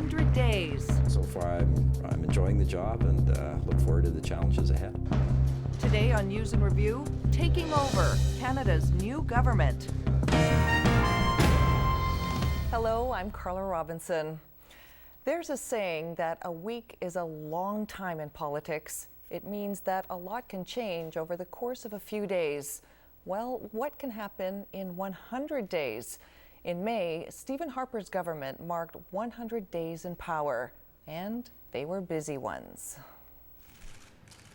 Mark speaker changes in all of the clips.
Speaker 1: 100 days.
Speaker 2: So far, I'm enjoying the job and look forward to the challenges ahead.
Speaker 1: Today on News and Review, taking over Canada's new government. Hello, I'm Carla Robinson. There's a saying that a week is a long time in politics. It means that a lot can change over the course of a few days. Well, what can happen in 100 days? In May, Stephen Harper's government marked 100 days in power, and they were busy ones.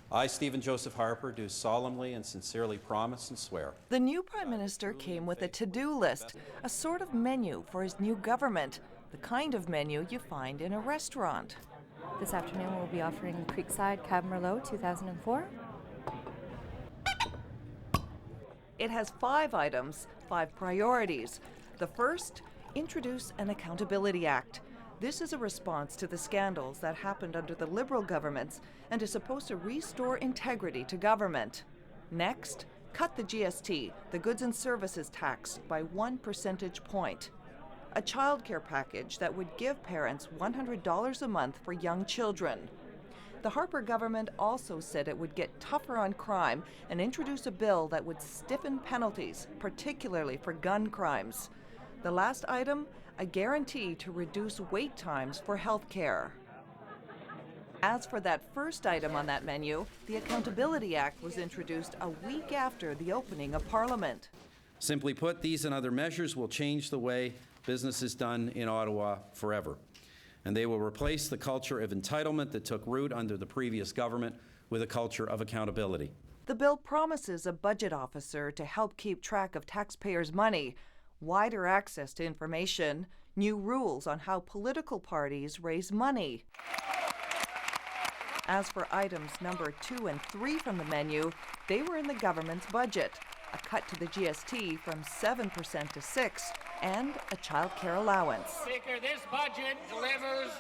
Speaker 3: I, Stephen Joseph Harper, do solemnly and sincerely promise and swear.
Speaker 1: The new Prime Minister came with a to-do list, a sort of menu for his new government, the kind of menu you find in a restaurant.
Speaker 4: This afternoon we'll be offering Creekside Cab Merlot 2004.
Speaker 1: It has 5 items, 5 priorities. The first, introduce an Accountability Act. This is a response to the scandals that happened under the Liberal governments and is supposed to restore integrity to government. Next, cut the GST, the goods and services tax, by 1 percentage point. A childcare package that would give parents $100 a month for young children. The Harper government also said it would get tougher on crime and introduce a bill that would stiffen penalties, particularly for gun crimes. The last item, a guarantee to reduce wait times for health care. As for that first item on that menu, the Accountability Act was introduced a week after the opening of Parliament.
Speaker 3: Simply put, these and other measures will change the way business is done in Ottawa forever. And they will replace the culture of entitlement that took root under the previous government with a culture of accountability.
Speaker 1: The bill promises a budget officer to help keep track of taxpayers' money, wider access to information, new rules on how political parties raise money. As for items number 2 and 3 from the menu, they were in the government's budget. A cut to the GST from 7% to 6%, and a child care allowance.
Speaker 5: Speaker, this budget delivers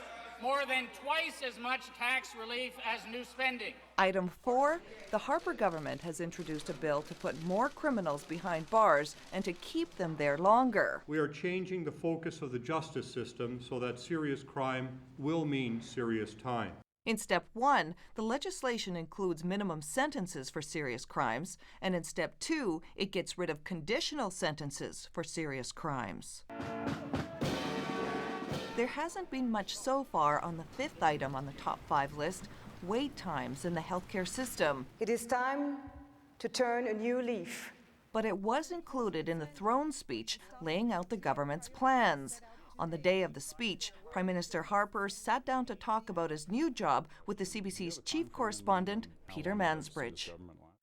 Speaker 5: more than twice as much tax relief as new spending.
Speaker 1: Item 4, the Harper government has introduced a bill to put more criminals behind bars and to keep them there longer.
Speaker 6: We are changing the focus of the justice system so that serious crime will mean serious time.
Speaker 1: In Step 1, the legislation includes minimum sentences for serious crimes, and in Step 2, it gets rid of conditional sentences for serious crimes. There hasn't been much so far on the 5th item on the top 5 list, wait times in the healthcare system.
Speaker 7: It is time to turn a new leaf.
Speaker 1: But it was included in the throne speech laying out the government's plans. On the day of the speech, Prime Minister Harper sat down to talk about his new job with the CBC's chief correspondent, Peter Mansbridge.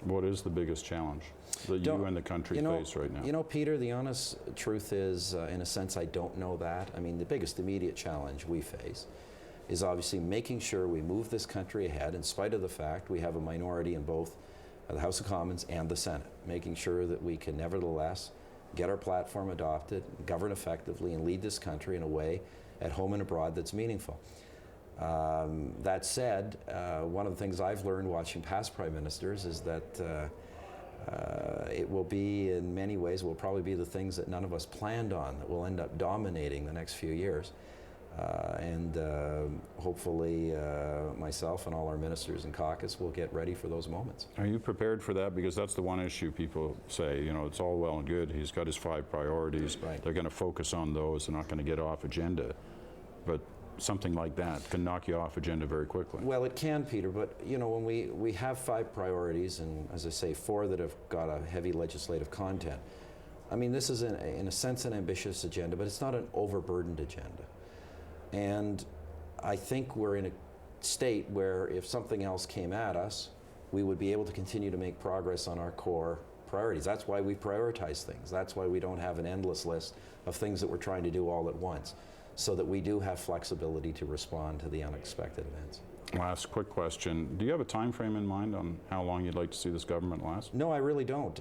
Speaker 8: What is the biggest challenge that you and the country face right now?
Speaker 2: You know, Peter, the honest truth is, in a sense, I don't know that. I mean, the biggest immediate challenge we face is obviously making sure we move this country ahead in spite of the fact we have a minority in both the House of Commons and the Senate, making sure that we can nevertheless get our platform adopted, govern effectively, and lead this country in a way at home and abroad that's meaningful. That said, one of the things I've learned watching past prime ministers is that it will be, in many ways, will probably be the things that none of us planned on that will end up dominating the next few years. Hopefully myself and all our ministers in caucus will get ready for those moments.
Speaker 8: Are you prepared for that? Because that's the one issue people say, you know, it's all well and good. He's got his 5 priorities.
Speaker 2: Right.
Speaker 8: They're going to focus on those. They're not going to get off agenda. But something like that can knock you off agenda very quickly.
Speaker 2: Well, it can, Peter, but you know, when we have 5 priorities, and as I say, 4 that have got a heavy legislative content, I mean, this is in a sense an ambitious agenda, but it's not an overburdened agenda. And I think we're in a state where if something else came at us, we would be able to continue to make progress on our core priorities. That's why we prioritize things. That's why we don't have an endless list of things that we're trying to do all at once, so that we do have flexibility to respond to the unexpected events.
Speaker 8: Last quick question. Do you have a time frame in mind on how long you'd like to see this government last?
Speaker 2: No, I really don't.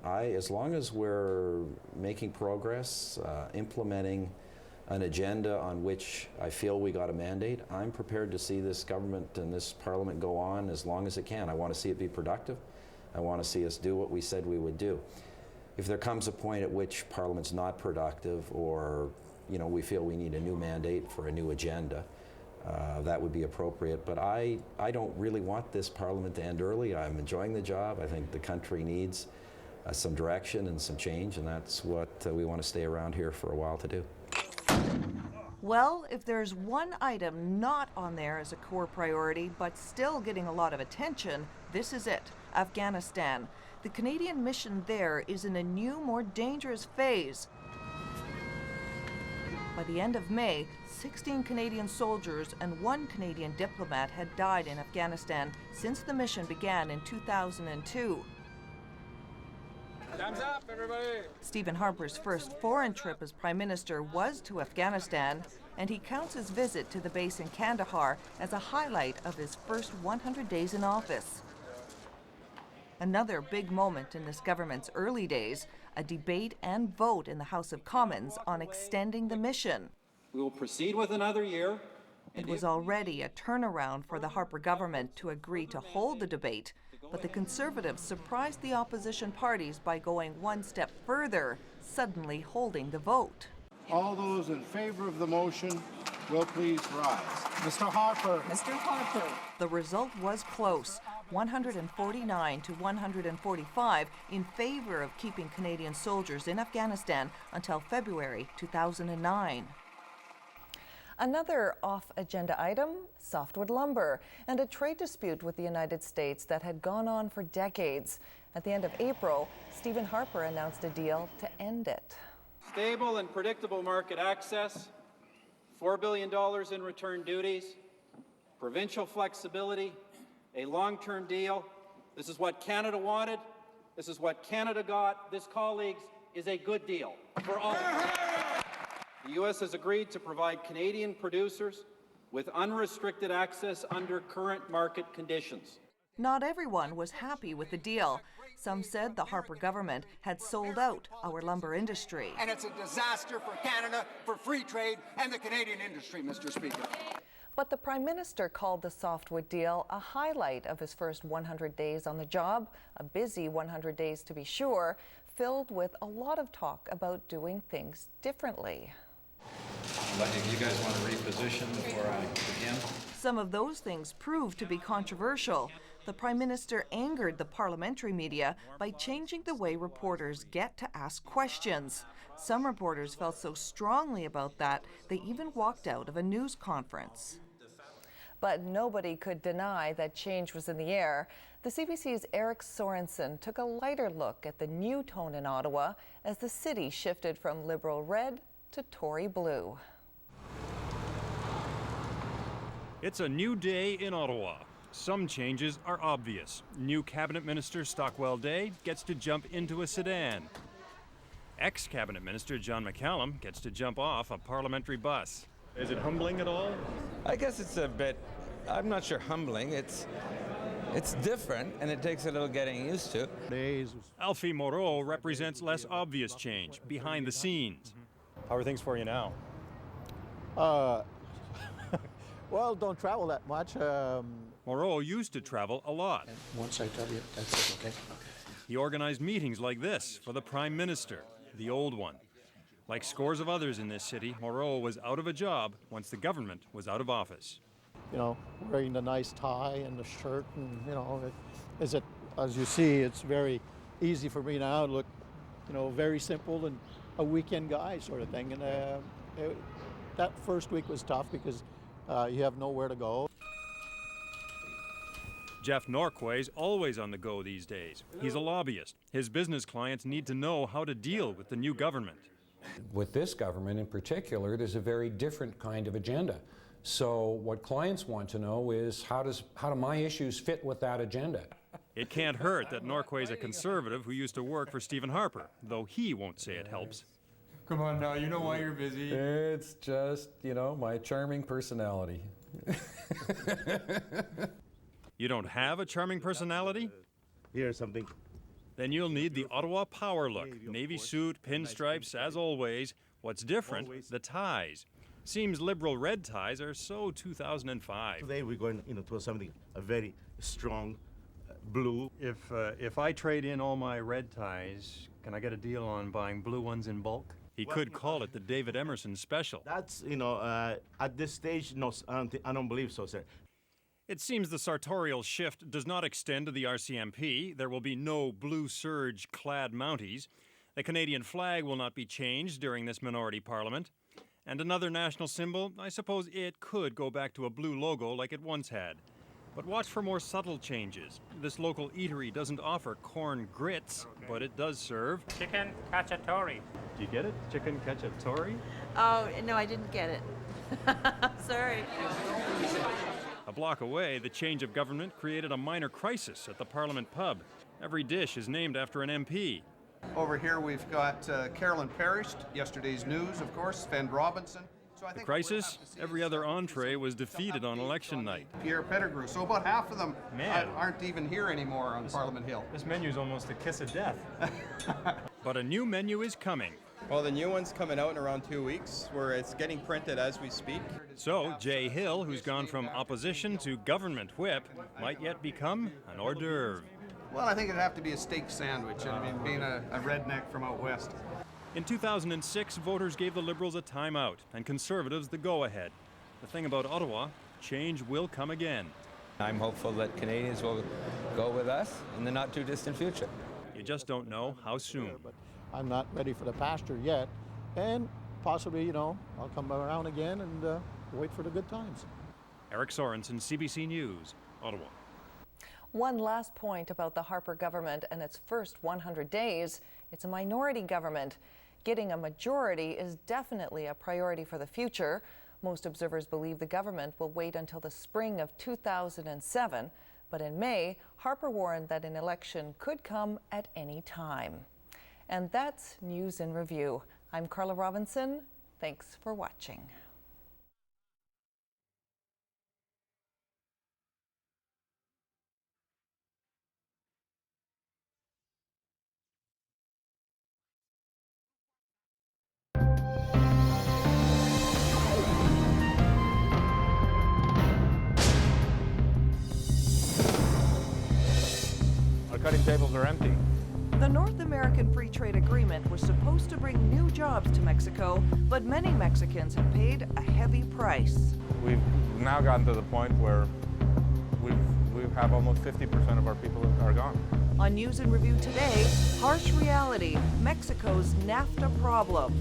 Speaker 2: As long as we're making progress, implementing an agenda on which I feel we got a mandate, I'm prepared to see this government and this parliament go on as long as it can. I want to see it be productive. I want to see us do what we said we would do. If there comes a point at which parliament's not productive or we feel we need a new mandate for a new agenda, that would be appropriate. But I don't really want this Parliament to end early. I'm enjoying the job. I think the country needs some direction and some change, and that's what we want to stay around here for a while to do.
Speaker 1: Well, if there's one item not on there as a core priority, but still getting a lot of attention, this is it: Afghanistan. The Canadian mission there is in a new, more dangerous phase. By the end of May, 16 Canadian soldiers and 1 Canadian diplomat had died in Afghanistan since the mission began in 2002.
Speaker 9: Thumbs up, everybody!
Speaker 1: Stephen Harper's first foreign trip as Prime Minister was to Afghanistan, and he counts his visit to the base in Kandahar as a highlight of his first 100 days in office. Another big moment in this government's early days, a debate and vote in the House of Commons on extending the mission.
Speaker 3: We will proceed with another year.
Speaker 1: It was already a turnaround for the Harper government to agree to hold the debate, but the Conservatives surprised the opposition parties by going one step further, suddenly holding the vote.
Speaker 10: All those in favor of the motion will please rise. Mr. Harper.
Speaker 7: Mr. Harper.
Speaker 1: The result was close, 149 to 145 in favor of keeping Canadian soldiers in Afghanistan until February 2009. Another off-agenda item, softwood lumber, and a trade dispute with the United States that had gone on for decades. At the end of April, Stephen Harper announced a deal to end it.
Speaker 3: Stable and predictable market access, $4 billion in return duties, provincial flexibility, a long-term deal. This is what Canada wanted. This is what Canada got. This, colleagues, is a good deal for all of us. The U.S. has agreed to provide Canadian producers with unrestricted access under current market conditions.
Speaker 1: Not everyone was happy with the deal. Some said the Harper government had sold out our lumber industry.
Speaker 11: And it's a disaster for Canada, for free trade, and the Canadian industry, Mr. Speaker.
Speaker 1: But the Prime Minister called the softwood deal a highlight of his first 100 days on the job, a busy 100 days to be sure, filled with a lot of talk about doing things differently.
Speaker 3: You guys want to reposition before I begin?
Speaker 1: Some of those things proved to be controversial. The Prime Minister angered the parliamentary media by changing the way reporters get to ask questions. Some reporters felt so strongly about that, they even walked out of a news conference. But nobody could deny that change was in the air. The CBC's Eric Sorensen took a lighter look at the new tone in Ottawa as the city shifted from Liberal red to Tory blue.
Speaker 12: It's a new day in Ottawa. Some changes are obvious. New Cabinet Minister Stockwell Day gets to jump into a sedan. Ex-Cabinet Minister John McCallum gets to jump off a parliamentary bus. Is it humbling at all?
Speaker 13: I guess it's a bit, I'm not sure humbling. It's different, and it takes a little getting used to.
Speaker 12: Alfie Moreau represents less obvious change, behind the scenes.
Speaker 14: How are things for you now? Well, don't travel that much.
Speaker 12: Moreau used to travel a lot.
Speaker 15: Once I tell you, that's it, okay?
Speaker 12: He organized meetings like this for the Prime Minister, the old one. Like scores of others in this city, Moreau was out of a job once the government was out of office.
Speaker 14: You know, wearing the nice tie and the shirt, and you know, as you see, it's very easy for me now to look, you know, very simple and a weekend guy sort of thing. And that first week was tough because you have nowhere to go.
Speaker 12: Jeff Norquay's always on the go these days. He's a lobbyist. His business clients need to know how to deal with the new government.
Speaker 16: With this government in particular, there's a very different kind of agenda. So what clients want to know is how do my issues fit with that agenda?
Speaker 12: It can't hurt that Norquay's a conservative who used to work for Stephen Harper, though he won't say it helps.
Speaker 17: Come on now, you know why you're busy.
Speaker 16: It's just, you know, my charming personality.
Speaker 12: You don't have a charming personality?
Speaker 18: Here's something.
Speaker 12: Then you'll need the Ottawa Power look. Navy suit, pinstripes, as always. What's different? The ties. Seems Liberal red ties are so 2005.
Speaker 18: Today we're going, to something a very strong blue.
Speaker 14: If I trade in all my red ties, can I get a deal on buying blue ones in bulk?
Speaker 12: He could call it the David Emerson special.
Speaker 18: That's, at this stage, no, I don't believe so, sir.
Speaker 12: It seems the sartorial shift does not extend to the RCMP. There will be no blue serge-clad Mounties. The Canadian flag will not be changed during this minority parliament. And another national symbol, I suppose it could go back to a blue logo like it once had. But watch for more subtle changes. This local eatery doesn't offer corn grits, but it does serve
Speaker 5: chicken cacciatore.
Speaker 12: Do you get it? Chicken cacciatore?
Speaker 9: Oh, no, I didn't get it. Sorry.
Speaker 12: A block away, the change of government created a minor crisis at the Parliament pub. Every dish is named after an MP.
Speaker 19: Over here we've got Carolyn Parrish, yesterday's news, of course, Sven Robinson. So I
Speaker 12: The
Speaker 19: think
Speaker 12: crisis, every other entree was defeated on election night.
Speaker 19: Pierre Pettigrew. So about half of them aren't even here anymore on Parliament Hill.
Speaker 12: This menu's almost a kiss of death. But a new menu is coming.
Speaker 20: Well, the new one's coming out in around 2 weeks, where it's getting printed as we speak.
Speaker 12: So Jay Hill, who's gone from opposition to government whip, might yet become an hors d'oeuvre.
Speaker 19: Well, I think it'd have to be a steak sandwich, I mean, being a redneck from out west.
Speaker 12: In 2006, voters gave the Liberals a timeout and Conservatives the go-ahead. The thing about Ottawa, change will come again.
Speaker 13: I'm hopeful that Canadians will go with us in the not-too-distant future.
Speaker 12: You just don't know how soon.
Speaker 14: But I'm not ready for the pasture yet, and possibly, I'll come around again and wait for the good times.
Speaker 12: Eric Sorensen, CBC News, Ottawa.
Speaker 1: One last point about the Harper government and its first 100 days. It's a minority government. Getting a majority is definitely a priority for the future. Most observers believe the government will wait until the spring of 2007. But in May, Harper warned that an election could come at any time. And that's News in Review. I'm Carla Robinson. Thanks for watching.
Speaker 21: Our cutting tables are empty.
Speaker 1: The North American Free Trade Agreement was supposed to bring new jobs to Mexico, but many Mexicans have paid a heavy price.
Speaker 21: We've now gotten to the point where we have almost 50% of our people are gone.
Speaker 1: On News in Review today, harsh reality, Mexico's NAFTA problem.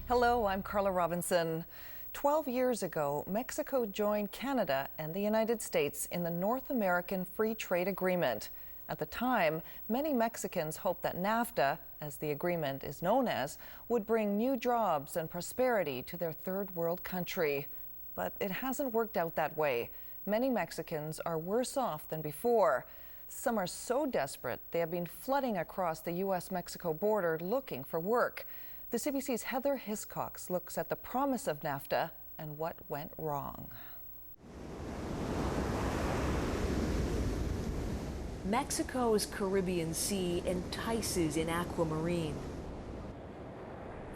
Speaker 1: Hello, I'm Carla Robinson. 12 years ago, Mexico joined Canada and the United States in the North American Free Trade Agreement. At the time, many Mexicans hoped that NAFTA, as the agreement is known as, would bring new jobs and prosperity to their third world country. But it hasn't worked out that way. Many Mexicans are worse off than before. Some are so desperate they have been flooding across the U.S.-Mexico border looking for work. The CBC's Heather Hiscox looks at the promise of NAFTA and what went wrong.
Speaker 22: Mexico's Caribbean Sea entices in aquamarine.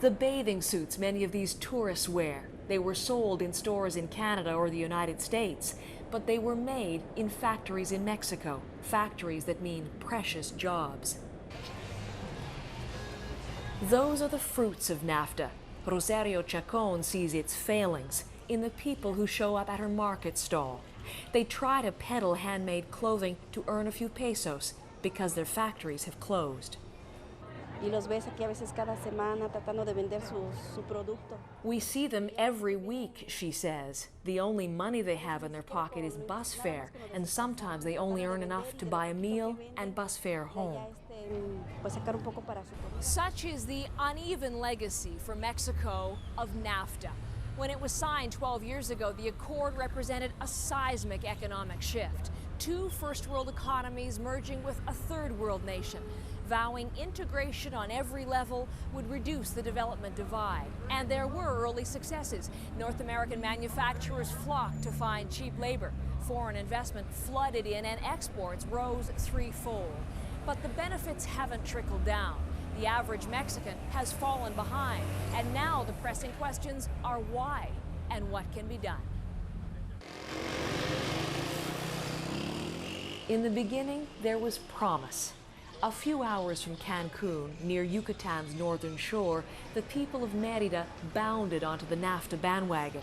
Speaker 22: The bathing suits many of these tourists wear, they were sold in stores in Canada or the United States, but they were made in factories in Mexico, factories that mean precious jobs. Those are the fruits of NAFTA. Rosario Chacon sees its failings in the people who show up at her market stall. They try to peddle handmade clothing to earn a few pesos because their factories have closed. We see them every week, she says. The only money they have in their pocket is bus fare, and sometimes they only earn enough to buy a meal and bus fare home.
Speaker 23: Such is the uneven legacy for Mexico of NAFTA. When it was signed 12 years ago, the accord represented a seismic economic shift. Two first world economies merging with a third world nation. Vowing integration on every level would reduce the development divide. And there were early successes. North American manufacturers flocked to find cheap labor. Foreign investment flooded in and exports rose threefold. But the benefits haven't trickled down. The average Mexican has fallen behind. And now the pressing questions are why and what can be done.
Speaker 22: In the beginning, there was promise. A few hours from Cancun, near Yucatan's northern shore, the people of Mérida bounded onto the NAFTA bandwagon.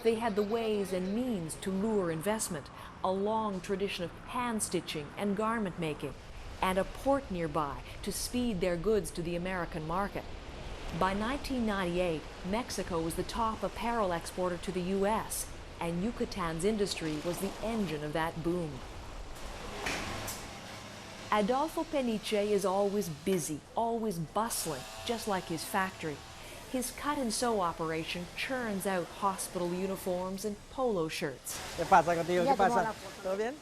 Speaker 22: They had the ways and means to lure investment, a long tradition of hand stitching and garment making, and a port nearby to speed their goods to the American market. By 1998, Mexico was the top apparel exporter to the U.S., and Yucatan's industry was the engine of that boom. Adolfo Peniche is always busy, always bustling, just like his factory. His cut-and-sew operation churns out hospital uniforms and polo shirts.
Speaker 4: ¿Qué pasa contigo? ¿Qué pasa? ¿Todo bien?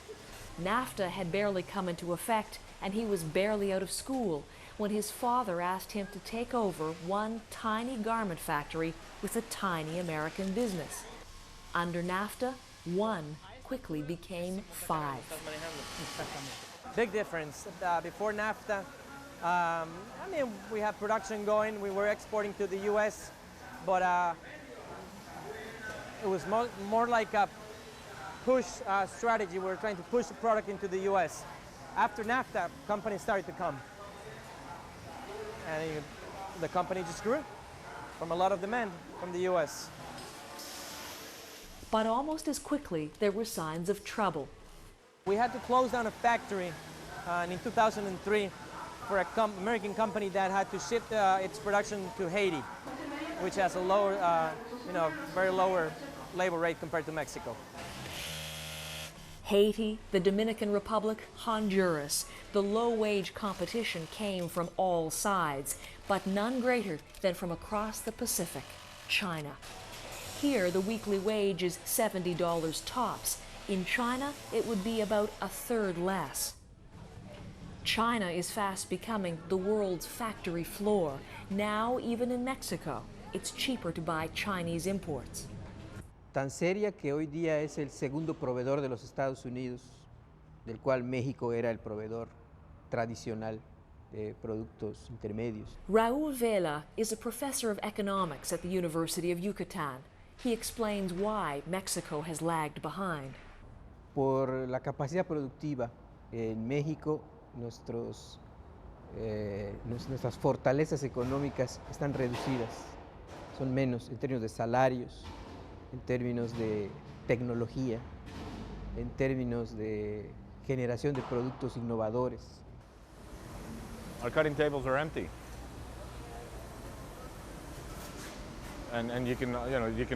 Speaker 22: NAFTA had barely come into effect, and he was barely out of school when his father asked him to take over one tiny garment factory with a tiny American business. Under NAFTA, one quickly became 5.
Speaker 4: Big difference. Before NAFTA, I mean, we had production going, we were exporting to the US, but it was more like a push strategy. We were trying to push the product into the US. After NAFTA, companies started to come. And the company just grew from a lot of demand from the US.
Speaker 22: But almost as quickly, there were signs of trouble.
Speaker 4: We had to close down a factory in 2003 for an American company that had to shift its production to Haiti, which has a lower, very lower labor rate compared to Mexico.
Speaker 22: Haiti, the Dominican Republic, Honduras. The low-wage competition came from all sides, but none greater than from across the Pacific, China. Here, the weekly wage is $70 tops. In China, it would be about a third less. China is fast becoming the world's factory floor. Now, even in Mexico, it's cheaper to buy Chinese imports.
Speaker 4: Tan seria que hoy día es el segundo proveedor de los Estados Unidos, del cual México era el proveedor tradicional de productos intermedios.
Speaker 22: Raúl Vela is a professor of economics at the University of Yucatan. He explains why Mexico has lagged behind.
Speaker 4: Por la capacidad productiva en México, nuestras fortalezas económicas están reducidas, son menos en términos de salarios, en términos de tecnología, en términos de generación de productos innovadores.
Speaker 21: Our cutting tables are empty. And you can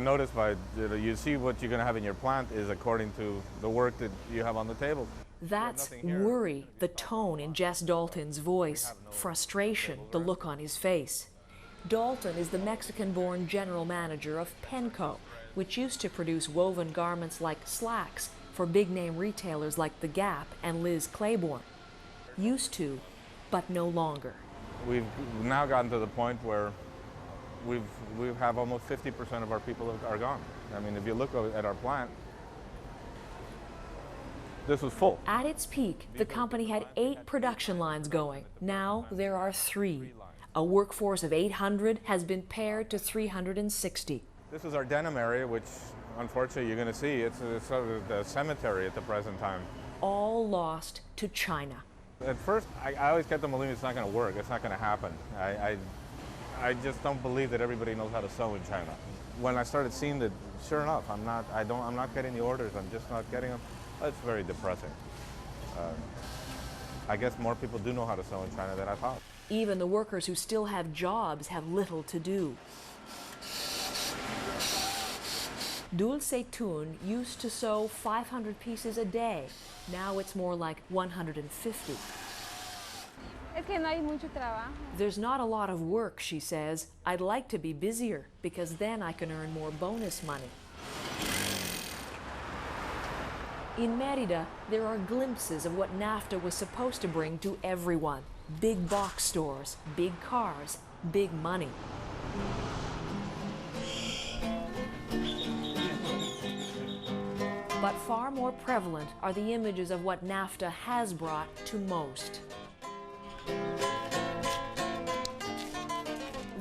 Speaker 21: notice by, you see what you're going to have in your plant is according to the work that you have on the table.
Speaker 22: That's worry, the tone in Jess Dalton's voice, frustration, the look on his face. Dalton is the Mexican-born general manager of Penco, which used to produce woven garments like slacks for big-name retailers like The Gap and Liz Claiborne. Used to, but no longer.
Speaker 21: We've now gotten to the point where we have almost 50% of our people are gone. I mean, if you look at our plant, this was full.
Speaker 22: At its peak, the company had 8 production lines going. Now there are 3. A workforce of 800 has been pared to 360.
Speaker 21: This is our denim area, which unfortunately you're going to see. It's sort of the cemetery at the present time.
Speaker 22: All lost to China.
Speaker 21: At first, I always kept them believing it's not going to work. It's not going to happen. I just don't believe that everybody knows how to sew in China. When I started seeing that, sure enough, I'm not getting the orders. I'm just not getting them. It's very depressing. I guess more people do know how to sew in China than I thought.
Speaker 22: Even the workers who still have jobs have little to do. Dulce Tun used to sew 500 pieces a day. Now it's more like 150. There's not a lot of work, she says. I'd like to be busier because then I can earn more bonus money. In Mérida, there are glimpses of what NAFTA was supposed to bring to everyone. Big box stores, big cars, big money. But far more prevalent are the images of what NAFTA has brought to most.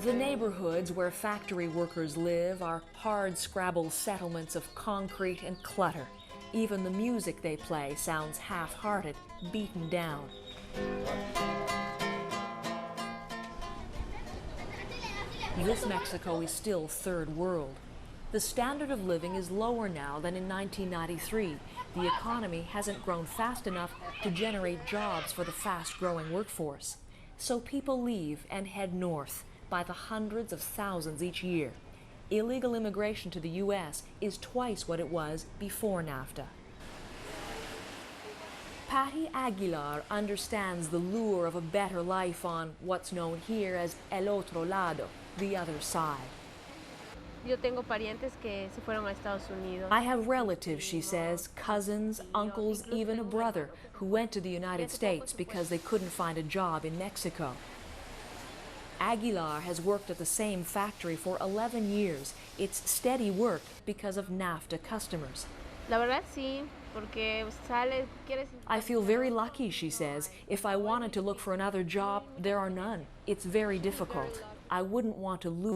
Speaker 22: The neighborhoods where factory workers live are hard-scrabble settlements of concrete and clutter. Even the music they play sounds half-hearted, beaten down. This Mexico is still third world. The standard of living is lower now than in 1993. The economy hasn't grown fast enough to generate jobs for the fast-growing workforce. So people leave and head north by the hundreds of thousands each year. Illegal immigration to the U.S. is twice what it was before NAFTA. Patty Aguilar understands the lure of a better life on what's known here as el otro lado, the other side.
Speaker 2: Yo tengo parientes que se fueron a Estados Unidos.
Speaker 22: I have relatives, she says, cousins, uncles, even a brother who went to the United States because they couldn't find a job in Mexico. Aguilar has worked at the same factory for 11 years. It's steady work because of NAFTA customers.
Speaker 2: La verdad sí, porque sale, quieres...
Speaker 22: I feel very lucky, she says. If I wanted to look for another job, there are none. It's very difficult. I wouldn't want to lose